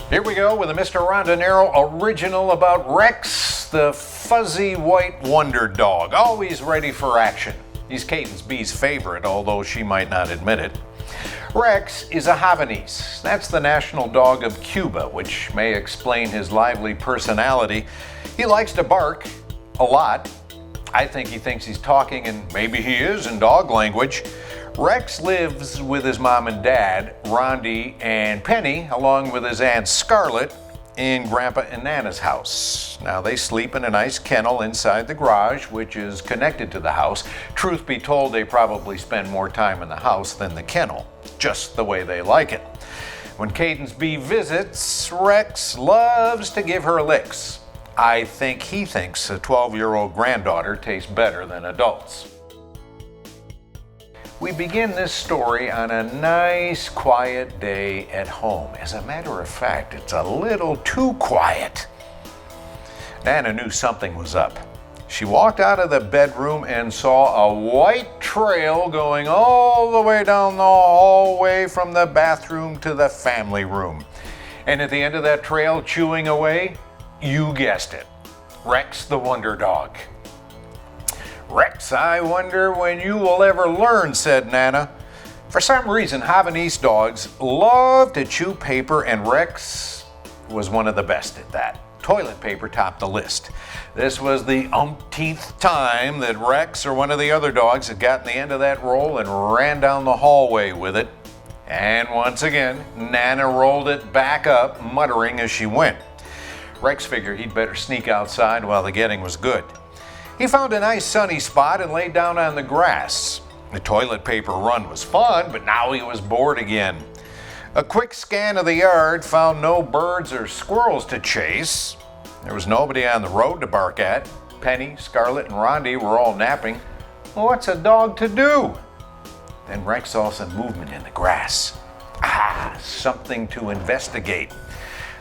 Here we go with a Mr. Rondinero original about Rex, the fuzzy white wonder dog, always ready for action. He's Cadence B's favorite, although she might not admit it. Rex is a Havanese. That's the national dog of Cuba, which may explain his lively personality. He likes to bark a lot. I think he thinks he's talking, and maybe he is, in dog language. Rex lives with his mom and dad, Rondi and Penny, along with his aunt Scarlett, in Grandpa and Nana's house. Now, they sleep in a nice kennel inside the garage, which is connected to the house. Truth be told, they probably spend more time in the house than the kennel, just the way they like it. When Cadence B visits, Rex loves to give her licks. I think he thinks a 12-year-old granddaughter tastes better than adults. We begin this story on a nice, quiet day at home. As a matter of fact, it's a little too quiet. Nana knew something was up. She walked out of the bedroom and saw a white trail going all the way down the hallway from the bathroom to the family room. And at the end of that trail, chewing away, you guessed it, Rex the Wonder Dog. Rex, I wonder when you will ever learn, said Nana. For some reason, Havanese dogs love to chew paper, and Rex was one of the best at that. Toilet paper topped the list. This was the umpteenth time that Rex or one of the other dogs had gotten the end of that roll and ran down the hallway with it. And once again, Nana rolled it back up, muttering as she went. Rex figured he'd better sneak outside while the getting was good. He found a nice sunny spot and laid down on the grass. The toilet paper run was fun, but now he was bored again. A quick scan of the yard found no birds or squirrels to chase. There was nobody on the road to bark at. Penny, Scarlett, and Rondi were all napping. What's a dog to do? Then Rex saw some movement in the grass. Something to investigate.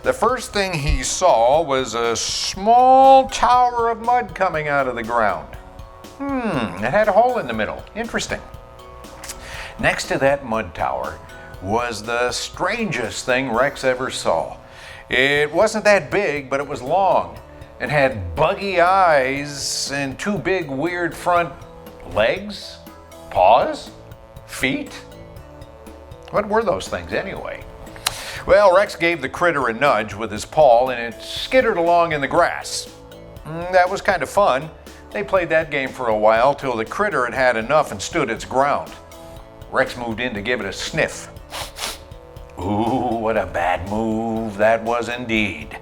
The first thing he saw was a small tower of mud coming out of the ground. It had a hole in the middle. Interesting. Next to that mud tower was the strangest thing Rex ever saw. It wasn't that big, but it was long. It had buggy eyes and two big weird front legs, paws, feet. What were those things anyway? Well, Rex gave the critter a nudge with his paw and it skittered along in the grass. That was kind of fun. They played that game for a while till the critter had had enough and stood its ground. Rex moved in to give it a sniff. Ooh, what a bad move that was indeed.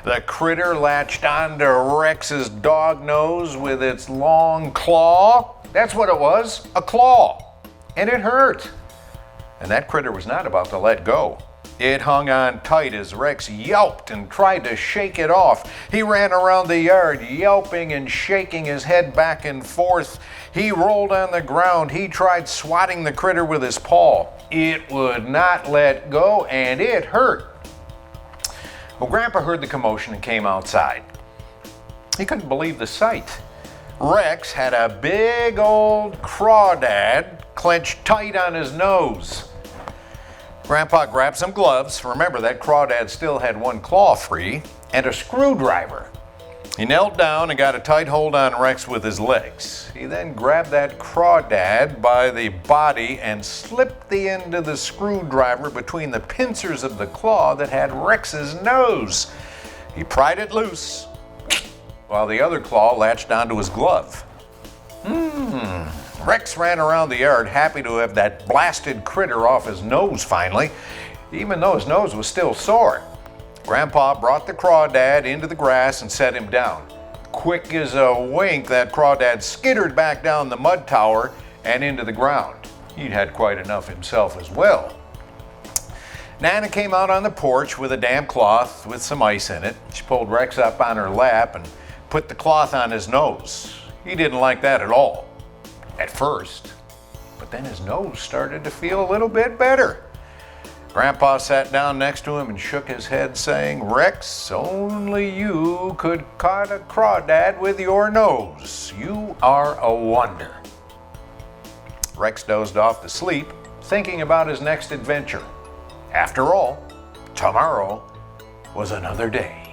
The critter latched onto Rex's dog nose with its long claw. That's what it was, a claw. And it hurt. And that critter was not about to let go. It hung on tight as Rex yelped and tried to shake it off. He ran around the yard, yelping and shaking his head back and forth. He rolled on the ground. He tried swatting the critter with his paw. It would not let go, and it hurt. Well, Grandpa heard the commotion and came outside. He couldn't believe the sight. Rex had a big old crawdad clenched tight on his nose. Grandpa grabbed some gloves. Remember, that crawdad still had one claw free, and a screwdriver. He knelt down and got a tight hold on Rex with his legs. He then grabbed that crawdad by the body and slipped the end of the screwdriver between the pincers of the claw that had Rex's nose. He pried it loose, while the other claw latched onto his glove. Rex ran around the yard, happy to have that blasted critter off his nose finally, even though his nose was still sore. Grandpa brought the crawdad into the grass and set him down. Quick as a wink, that crawdad skittered back down the mud tower and into the ground. He'd had quite enough himself as well. Nana came out on the porch with a damp cloth with some ice in it. She pulled Rex up on her lap and put the cloth on his nose. He didn't like that at all. At first, but then his nose started to feel a little bit better. Grandpa sat down next to him and shook his head, saying, Rex, only you could caught a crawdad with your nose. You are a wonder. Rex dozed off to sleep, thinking about his next adventure. After all, tomorrow was another day